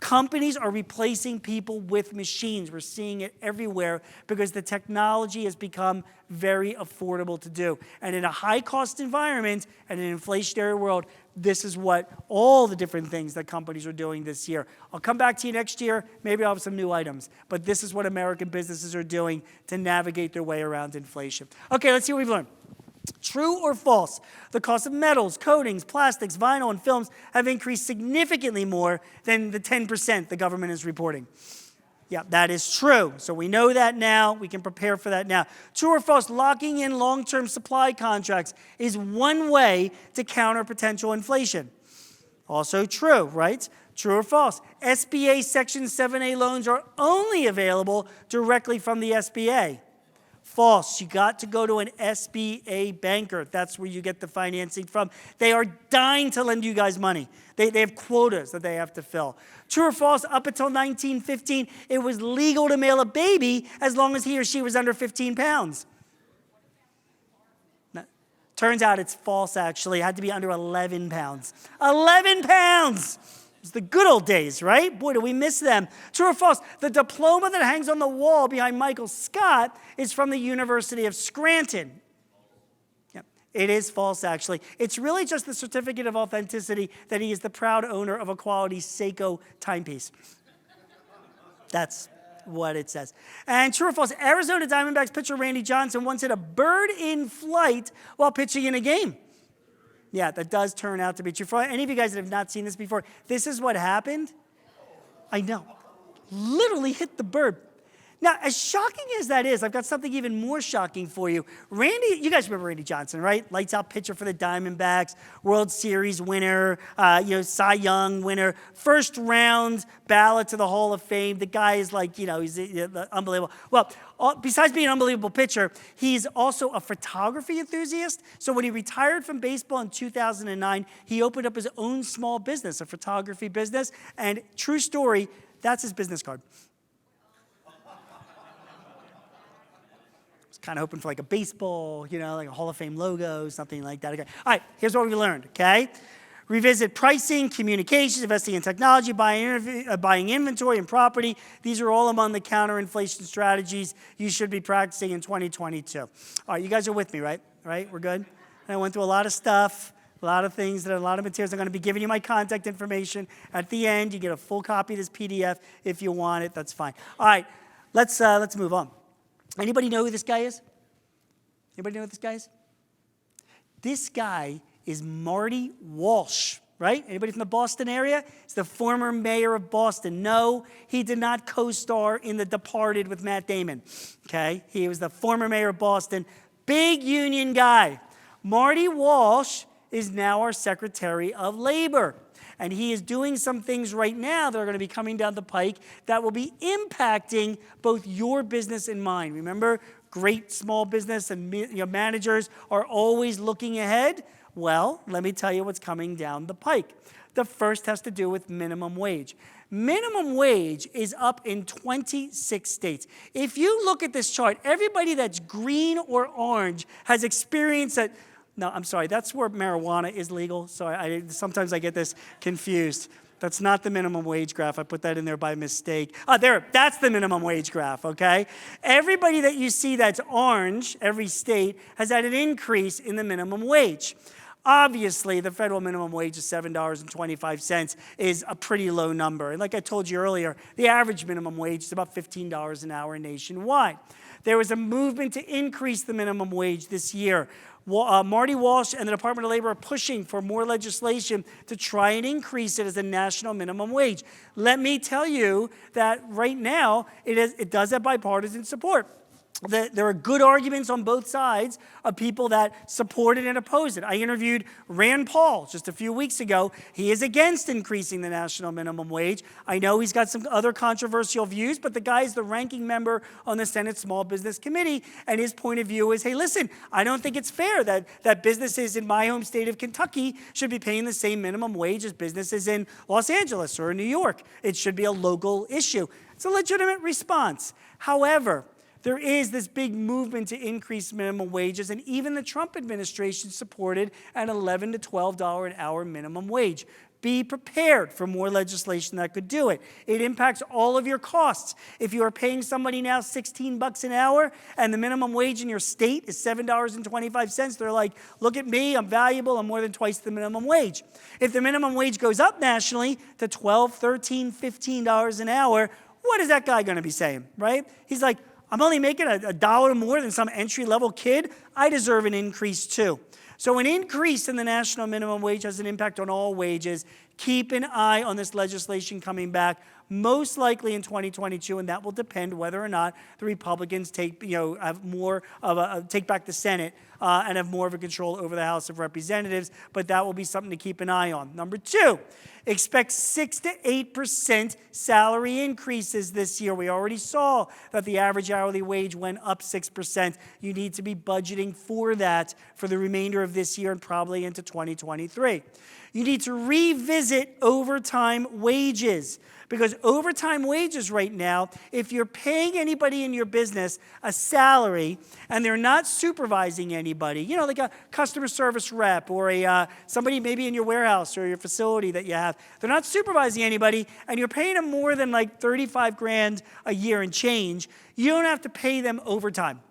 companies are replacing people with machines. We're seeing it everywhere because the technology has become very affordable to do. And in a high-cost environment and an inflationary world, this is what all the different things that companies are doing this year. I'll come back to you next year. Maybe I'll have some new items. But this is what American businesses are doing to navigate their way around inflation. Okay, let's see what we've learned. True or false? The cost of metals, coatings, plastics, vinyl, and films have increased significantly more than the 10% the government is reporting. Yeah, that is true. So we know that now. We can prepare for that now. True or false? Locking in long-term supply contracts is one way to counter potential inflation. Also true, right? True or false? SBA Section 7A loans are only available directly from the SBA. False. You got to go to an SBA banker. That's where you get the financing from. They are dying to lend you guys money. They have quotas that they have to fill. True or false? Up until 1915, it was legal to mail a baby as long as he or she was under 15 pounds. Turns out it's false, actually. It had to be under 11 pounds. 11 pounds! It's the good old days, right? Boy, do we miss them. True or false? The diploma that hangs on the wall behind Michael Scott is from the University of Scranton. Yep. It is false, actually. It's really just the certificate of authenticity that he is the proud owner of a quality Seiko timepiece. That's what it says. And true or false, Arizona Diamondbacks pitcher Randy Johnson once hit a bird in flight while pitching in a game. Yeah, that does turn out to be true. For any of you guys that have not seen this before, this is what happened. I know. Literally hit the bird. Now, as shocking as that is, I've got something even more shocking for you. Randy, you guys remember Randy Johnson, right? Lights out pitcher for the Diamondbacks, World Series winner, Cy Young winner, first round ballot to the Hall of Fame. The guy is like, he's unbelievable. Well, besides being an unbelievable pitcher, he's also a photography enthusiast. So when he retired from baseball in 2009, he opened up his own small business, a photography business. And true story, that's his business card. Kind of hoping for like a baseball, like a Hall of Fame logo, something like that. Okay. All right, here's what we learned, okay? Revisit pricing, communications, investing in technology, buying inventory and property. These are all among the counter-inflation strategies you should be practicing in 2022. All right, you guys are with me, right? Right, we're good? And I went through a lot of stuff, a lot of things, a lot of materials. I'm going to be giving you my contact information. At the end, you get a full copy of this PDF. If you want it, that's fine. All right, let's move on. Anybody know who this guy is? Anybody know who this guy is? This guy is Marty Walsh, right? Anybody from the Boston area? He's the former mayor of Boston. No, he did not co-star in The Departed with Matt Damon, okay? He was the former mayor of Boston. Big union guy. Marty Walsh is now our Secretary of Labor. And he is doing some things right now that are going to be coming down the pike that will be impacting both your business and mine. Remember, great small business and managers are always looking ahead. Well, let me tell you what's coming down the pike. The first has to do with minimum wage. Minimum wage is up in 26 states. If you look at this chart, everybody that's green or orange has experienced that. No, I'm sorry, that's where marijuana is legal. So sometimes I get this confused. That's not the minimum wage graph. I put that in there by mistake. That's the minimum wage graph, okay? Everybody that you see that's orange, every state, has had an increase in the minimum wage. Obviously, the federal minimum wage of $7.25 is a pretty low number. And like I told you earlier, the average minimum wage is about $15 an hour nationwide. There was a movement to increase the minimum wage this year. Marty Walsh and the Department of Labor are pushing for more legislation to try and increase it as a national minimum wage. Let me tell you that right now, it does have bipartisan support. There are good arguments on both sides of people that support it and oppose it. I interviewed Rand Paul just a few weeks ago. He is against increasing the national minimum wage. I know he's got some other controversial views, but the guy is the ranking member on the Senate Small Business Committee, and his point of view is, hey, listen, I don't think it's fair that businesses in my home state of Kentucky should be paying the same minimum wage as businesses in Los Angeles or in New York. It should be a local issue. It's a legitimate response. However, there is this big movement to increase minimum wages, and even the Trump administration supported an $11 to $12 an hour minimum wage. Be prepared for more legislation that could do it. It impacts all of your costs. If you are paying somebody now $16 an hour and the minimum wage in your state is $7.25, they're like, look at me, I'm valuable, I'm more than twice the minimum wage. If the minimum wage goes up nationally to $12, $13, $15 an hour, what is that guy going to be saying, right? He's like, I'm only making a dollar more than some entry-level kid. I deserve an increase too. So an increase in the national minimum wage has an impact on all wages. keep an eye on this legislation coming back, most likely in 2022, and that will depend whether or not the Republicans take back the Senate and have more of a control over the House of Representatives. But that will be something to keep an eye on. Number two, expect 6 to 8% salary increases this year. We already saw that the average hourly wage went up 6%. You need to be budgeting for that for the remainder of this year and probably into 2023. You need to revisit overtime wages, because overtime wages right now, if you're paying anybody in your business a salary and they're not supervising anybody, like a customer service rep or somebody maybe in your warehouse or your facility that you have, they're not supervising anybody and you're paying them more than like 35 grand a year and change, you don't have to pay them overtime.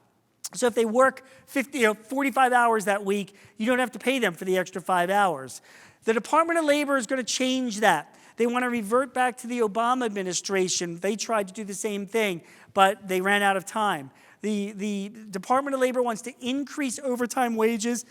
So if they work 45 hours that week, you don't have to pay them for the extra 5 hours. The Department of Labor is going to change that. They want to revert back to the Obama administration. They tried to do the same thing, but they ran out of time. The Department of Labor wants to increase overtime wages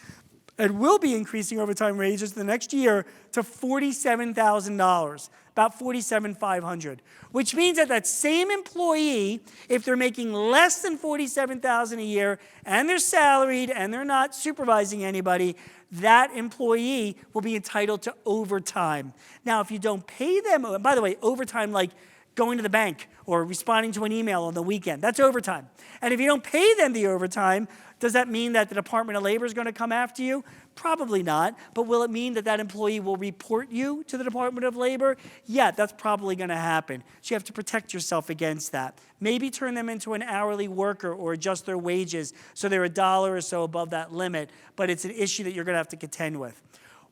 and will be increasing overtime wages the next year to $47,000, about $47,500, which means that that same employee, if they're making less than $47,000 a year and they're salaried and they're not supervising anybody, that employee will be entitled to overtime. Now, if you don't pay them, by the way, overtime like going to the bank or responding to an email on the weekend, that's overtime. And if you don't pay them the overtime, does that mean that the Department of Labor is going to come after you? Probably not. But will it mean that that employee will report you to the Department of Labor? Yeah, that's probably going to happen. So you have to protect yourself against that. Maybe turn them into an hourly worker or adjust their wages so they're $1 or so above that limit. But it's an issue that you're going to have to contend with.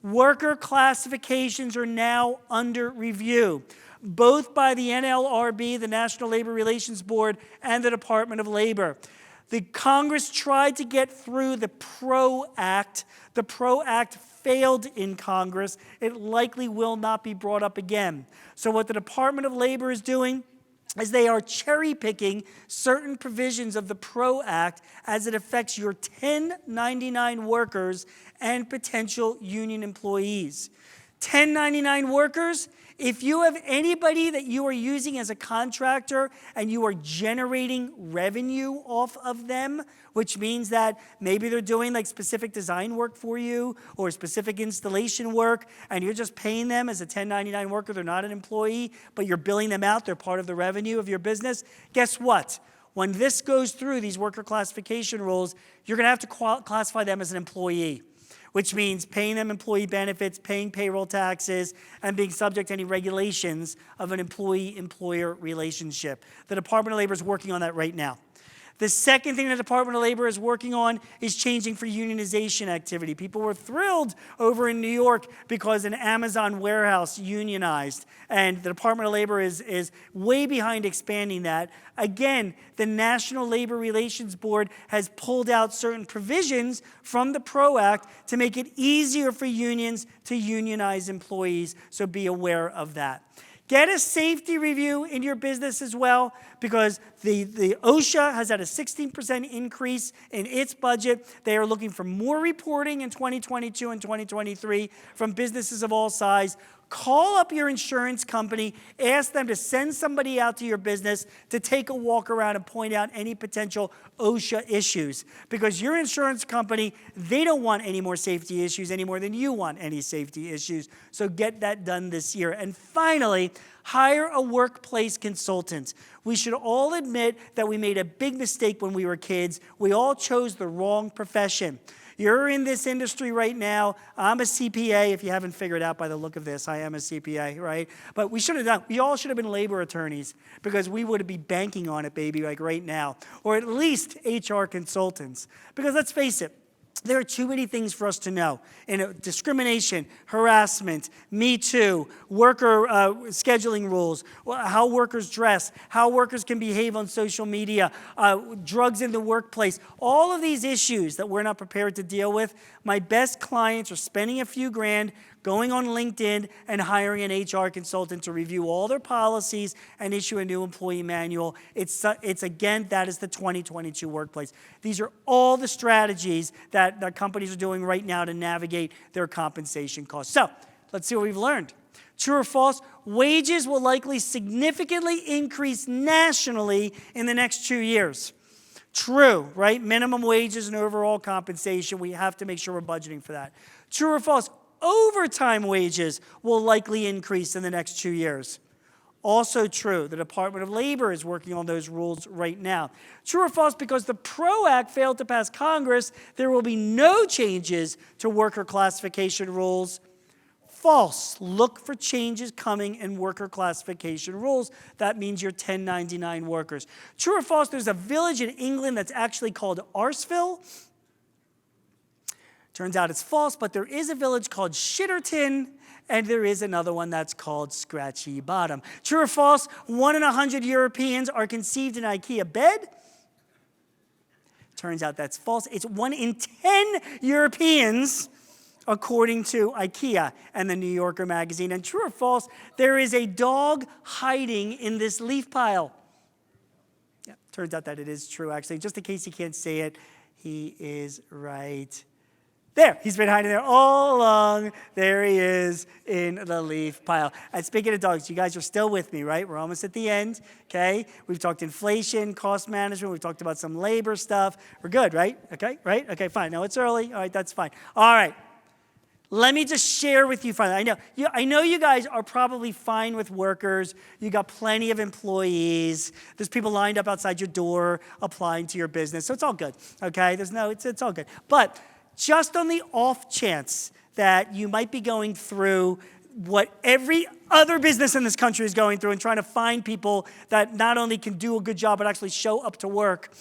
Worker classifications are now under review, both by the NLRB, the National Labor Relations Board, and the Department of Labor. The Congress tried to get through the PRO Act. The PRO Act failed in Congress. It likely will not be brought up again. So what the Department of Labor is doing is they are cherry-picking certain provisions of the PRO Act as it affects your 1099 workers and potential union employees. 1099 workers, if you have anybody that you are using as a contractor and you are generating revenue off of them, which means that maybe they're doing like specific design work for you or specific installation work, and you're just paying them as a 1099 worker, they're not an employee, but you're billing them out, they're part of the revenue of your business, guess what? When this goes through, these worker classification rules, you're going to have to classify them as an employee, which means paying them employee benefits, paying payroll taxes, and being subject to any regulations of an employee-employer relationship. The Department of Labor is working on that right now. The second thing the Department of Labor is working on is changing for unionization activity. People were thrilled over in New York because an Amazon warehouse unionized, and the Department of Labor is way behind expanding that. Again, the National Labor Relations Board has pulled out certain provisions from the PRO Act to make it easier for unions to unionize employees, so be aware of that. Get a safety review in your business as well, because the OSHA has had a 16% increase in its budget. They are looking for more reporting in 2022 and 2023 from businesses of all sizes. Call up your insurance company, ask them to send somebody out to your business to take a walk around and point out any potential OSHA issues. Because your insurance company, they don't want any more safety issues any more than you want any safety issues. So get that done this year. And finally, hire a workplace consultant. We should all admit that we made a big mistake when we were kids. We all chose the wrong profession. You're in this industry right now. I'm a CPA, if you haven't figured out by the look of this. I am a CPA, right? But we all should have been labor attorneys, because we would be banking on it, baby, like right now. Or at least HR consultants. Because let's face it, there are too many things for us to know. Discrimination, harassment, Me Too, worker scheduling rules, how workers dress, how workers can behave on social media, drugs in the workplace, all of these issues that we're not prepared to deal with. My best clients are spending a few grand going on LinkedIn and hiring an HR consultant to review all their policies and issue a new employee manual. It's again, that is the 2022 workplace. These are all the strategies that companies are doing right now to navigate their compensation costs. So let's see what we've learned. True or false? Wages will likely significantly increase nationally in the next 2 years. True, right? Minimum wages and overall compensation, we have to make sure we're budgeting for that. True or false? Overtime wages will likely increase in the next 2 years. Also true, the Department of Labor is working on those rules right now. True or false? Because the PRO Act failed to pass Congress, there will be no changes to worker classification rules. False. Look for changes coming in worker classification rules. That means you're 1099 workers. True or false? There's a village in England that's actually called Arseville. Turns out it's false, but there is a village called Shitterton, and there is another one that's called Scratchy Bottom. True or false? 1 in 100 Europeans are conceived in an IKEA bed. Turns out that's false. It's 1 in 10 Europeans, according to IKEA and the New Yorker magazine. And true or false? There is a dog hiding in this leaf pile. Yeah, turns out that it is true, actually. Just in case you can't say it, he is right there. He's been hiding there all along. There he is in the leaf pile. And speaking of dogs, you guys are still with me, right? We're almost at the end, okay? We've talked inflation, cost management. We've talked about some labor stuff. We're good, right? Okay, right? Okay, fine. No, it's early. All right, that's fine. All right. Let me just share with you finally. I know you guys are probably fine with workers. You got plenty of employees. There's people lined up outside your door applying to your business. So it's all good, okay? It's all good. But just on the off chance that you might be going through what every other business in this country is going through and trying to find people that not only can do a good job but actually show up to work,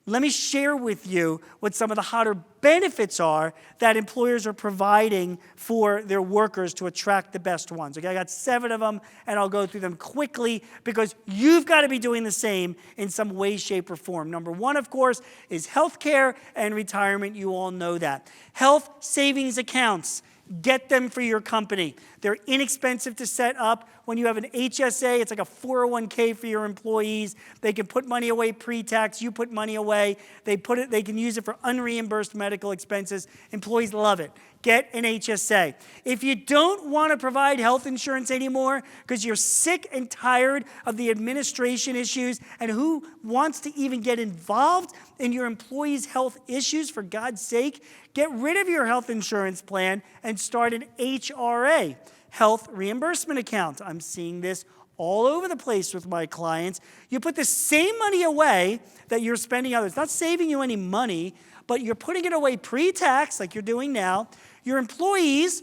let me share with you what some of the hotter benefits are that employers are providing for their workers to attract the best ones. Okay, I got 7 of them, and I'll go through them quickly because you've got to be doing the same in some way, shape, or form. Number 1, of course, is healthcare and retirement. You all know that. Health savings accounts. Get them for your company. They're inexpensive to set up. When you have an HSA, it's like a 401k for your employees. They can put money away pre-tax. You put money away. They can use it for unreimbursed medical expenses. Employees love it. Get an HSA. If you don't want to provide health insurance anymore because you're sick and tired of the administration issues and who wants to even get involved in your employees' health issues, for God's sake, get rid of your health insurance plan and start an HRA, health reimbursement account. I'm seeing this all over the place with my clients. You put the same money away that you're spending others. It's not saving you any money, but you're putting it away pre-tax like you're doing now. Your employees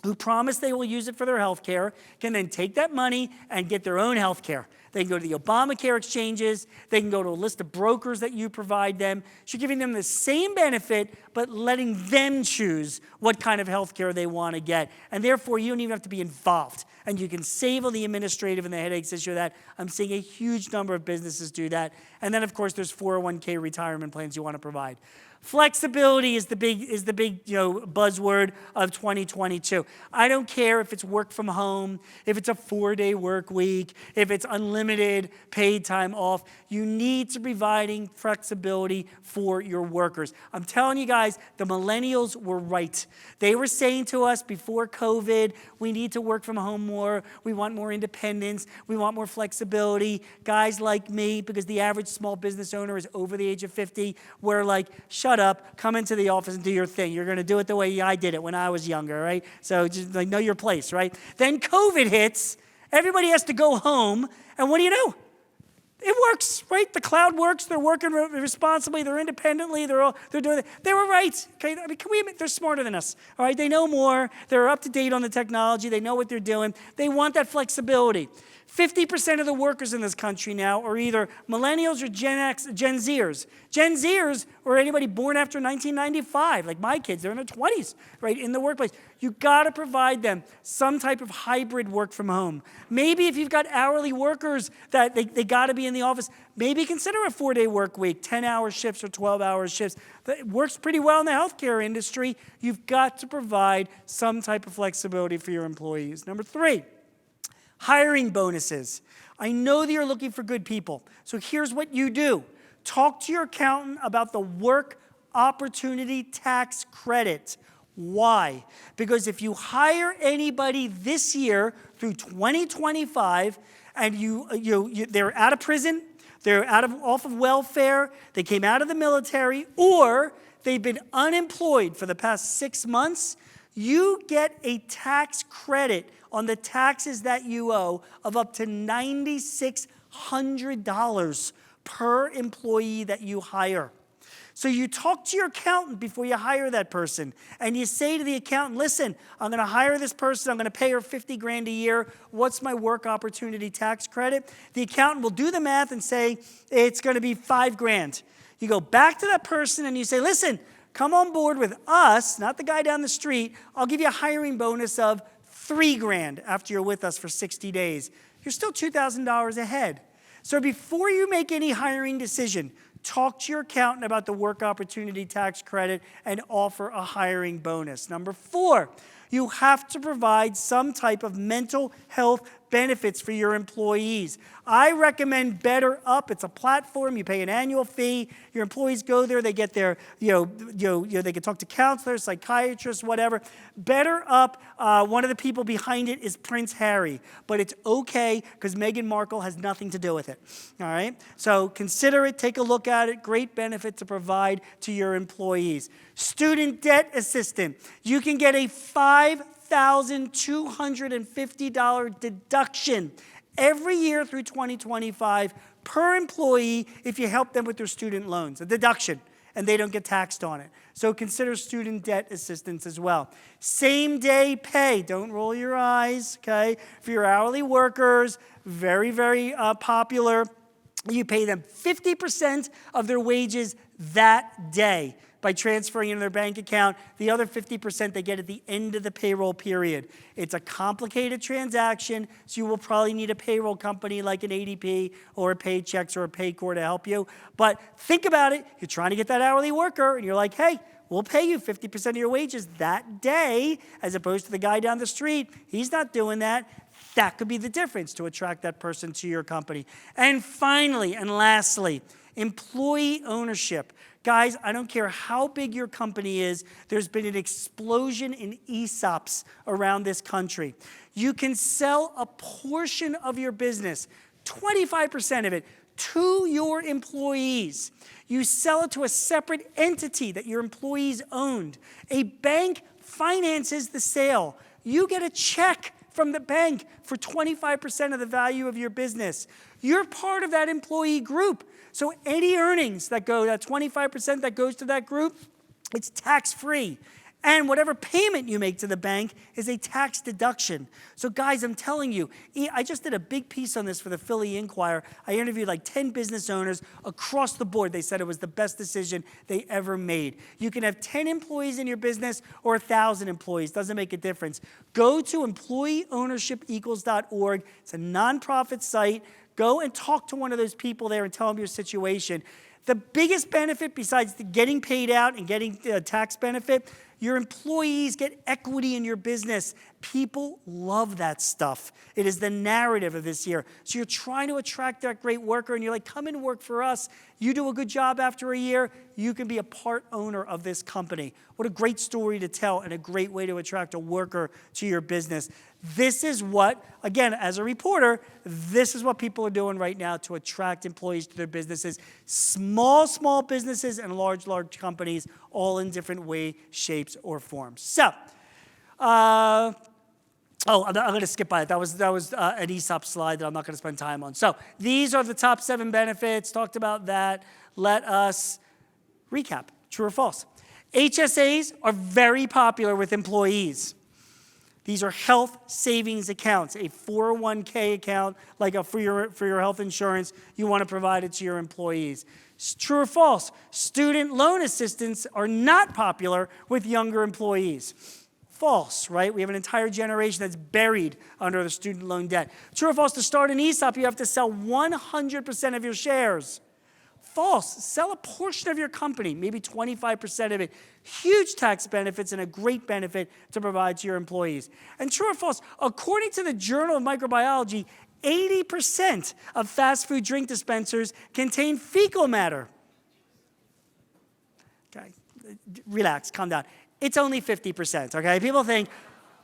who promise they will use it for their health care can then take that money and get their own health care. They can go to the Obamacare exchanges. They can go to a list of brokers that you provide them. So you're giving them the same benefit, but letting them choose what kind of health care they want to get. And therefore, you don't even have to be involved. And you can save on the administrative and the headaches issue of that. I'm seeing a huge number of businesses do that. And then, of course, there's 401k retirement plans you want to provide. Flexibility is the big buzzword of 2022. I don't care if it's work from home, if it's a 4-day work week, if it's unlimited paid time off. You need to be providing flexibility for your workers. I'm telling you guys, the millennials were right. They were saying to us before COVID, we need to work from home more. We want more independence. We want more flexibility. Guys like me, because the average small business owner is over the age of 50, we're like, shut up, come into the office and do your thing. You're going to do it the way I did it when I was younger, right? So just like know your place, right? Then COVID hits, everybody has to go home, and what do? It works, right? The cloud works. They're working responsibly. They're independently. They're doing it. They were right. Okay, I mean, can we admit they're smarter than us? All right, they know more. They're up to date on the technology. They know what they're doing. They want that flexibility. 50% of the workers in this country now are either millennials or Gen Zers. Gen Zers or anybody born after 1995, like my kids. They're in their 20s, right, in the workplace. You've got to provide them some type of hybrid work from home. Maybe if you've got hourly workers that they got to be in the office, maybe consider a 4-day work week, 10-hour shifts or 12-hour shifts. It works pretty well in the healthcare industry. You've got to provide some type of flexibility for your employees. Number 3. Hiring bonuses. I know that you're looking for good people. So here's what you do. Talk to your accountant about the work opportunity tax credit. Why? Because if you hire anybody this year through 2025 and they're out of prison, they're off of welfare, they came out of the military, or they've been unemployed for the past 6 months, you get a tax credit on the taxes that you owe of up to $9,600 per employee that you hire. So you talk to your accountant before you hire that person, and you say to the accountant, listen, I'm going to hire this person, I'm going to pay her 50 grand a year, what's my work opportunity tax credit? The accountant will do the math and say, it's going to be 5 grand. You go back to that person and you say, listen, come on board with us, not the guy down the street, I'll give you a hiring bonus of 3 grand after you're with us for 60 days. You're still $2,000 ahead. So before you make any hiring decision, talk to your accountant about the work opportunity tax credit and offer a hiring bonus. Number 4, you have to provide some type of mental health benefits for your employees. I recommend Better Up. It's a platform. You pay an annual fee. Your employees go there. They get their, they can talk to counselors, psychiatrists, whatever. Better Up, one of the people behind it is Prince Harry. But it's okay because Meghan Markle has nothing to do with it. All right? So consider it. Take a look at it. Great benefit to provide to your employees. Student debt assistant. You can get a $5,250 deduction every year through 2025 per employee if you help them with their student loans, a deduction, and they don't get taxed on it. So consider student debt assistance as well. Same day pay, don't roll your eyes, okay? For your hourly workers, very, very popular. You pay them 50% of their wages that day by transferring into their bank account. The other 50% they get at the end of the payroll period. It's a complicated transaction, so you will probably need a payroll company like an ADP or a Paychex or a Paycor to help you. But think about it. You're trying to get that hourly worker, and you're like, hey, we'll pay you 50% of your wages that day, as opposed to the guy down the street. He's not doing that. That could be the difference to attract that person to your company. And finally, and lastly, employee ownership. Guys, I don't care how big your company is, there's been an explosion in ESOPs around this country. You can sell a portion of your business, 25% of it, to your employees. You sell it to a separate entity that your employees owned. A bank finances the sale. You get a check from the bank for 25% of the value of your business. You're part of that employee group. So any earnings that go, that 25% that goes to that group, it's tax-free. And whatever payment you make to the bank is a tax deduction. So guys, I'm telling you, I just did a big piece on this for the Philly Inquirer. I interviewed like 10 business owners across the board. They said it was the best decision they ever made. You can have 10 employees in your business or 1,000 employees. Doesn't make a difference. Go to employeeownershipequals.org. It's a nonprofit site. Go and talk to one of those people there and tell them your situation. The biggest benefit besides getting paid out and getting a tax benefit, your employees get equity in your business. People love that stuff. It is the narrative of this year. So you're trying to attract that great worker, and you're like, come and work for us. You do a good job after a year, you can be a part owner of this company. What a great story to tell and a great way to attract a worker to your business. This is what, again, as a reporter, this is what people are doing right now to attract employees to their businesses. Small businesses and large companies, all in different ways, shapes, or forms. So, I'm going to skip by it. That was an ESOP slide that I'm not going to spend time on. So these are the top 7 benefits. Talked about that. Let us recap. True or false? HSAs are very popular with employees. These are health savings accounts, a 401k account, like for your health insurance. You want to provide it to your employees. True or false? Student loan assistance are not popular with younger employees. False, right? We have an entire generation that's buried under the student loan debt. True or false? To start an ESOP, you have to sell 100% of your shares. False. Sell a portion of your company, maybe 25% of it. Huge tax benefits and a great benefit to provide to your employees. And true or false? According to the Journal of Microbiology, 80% of fast food drink dispensers contain fecal matter. Okay, relax, calm down. it's only 50%, okay? People think,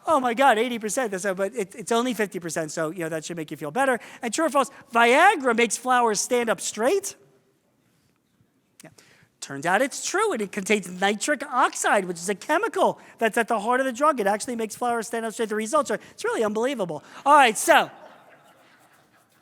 oh my God, 80%, but it's only 50%, so that should make you feel better. And true or false, Viagra makes flowers stand up straight. Yeah. Turns out it's true, and it contains nitric oxide, which is a chemical that's at the heart of the drug. It actually makes flowers stand up straight. The results it's really unbelievable. All right, so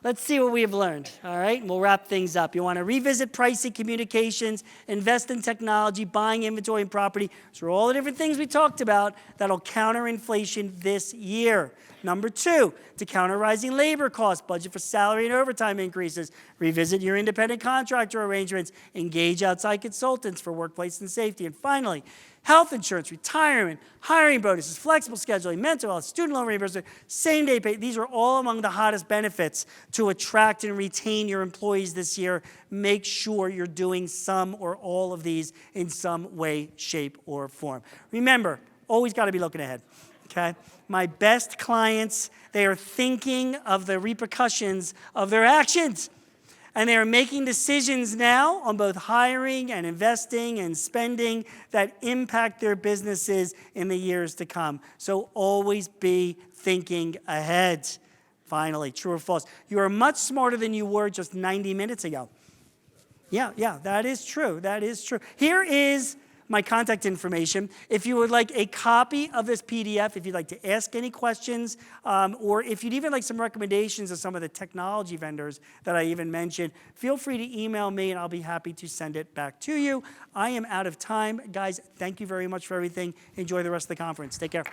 let's see what we have learned, all right? And we'll wrap things up. You want to revisit pricing, communications, invest in technology, buying inventory and property. Those are all the different things we talked about that'll counter inflation this year. Number 2, to counter rising labor costs, budget for salary and overtime increases, revisit your independent contractor arrangements, engage outside consultants for workplace and safety. And finally, health insurance, retirement, hiring bonuses, flexible scheduling, mental health, student loan reimbursement, same-day pay. These are all among the hottest benefits to attract and retain your employees this year. Make sure you're doing some or all of these in some way, shape, or form. Remember, always got to be looking ahead, okay? My best clients, they are thinking of the repercussions of their actions. And they are making decisions now on both hiring and investing and spending that impact their businesses in the years to come. So always be thinking ahead. Finally, true or false? You are much smarter than you were just 90 minutes ago. Yeah, that is true. That is true. Here is my contact information. If you would like a copy of this PDF, if you'd like to ask any questions, or if you'd even like some recommendations of some of the technology vendors that I even mentioned, feel free to email me and I'll be happy to send it back to you. I am out of time. Guys, thank you very much for everything. Enjoy the rest of the conference. Take care.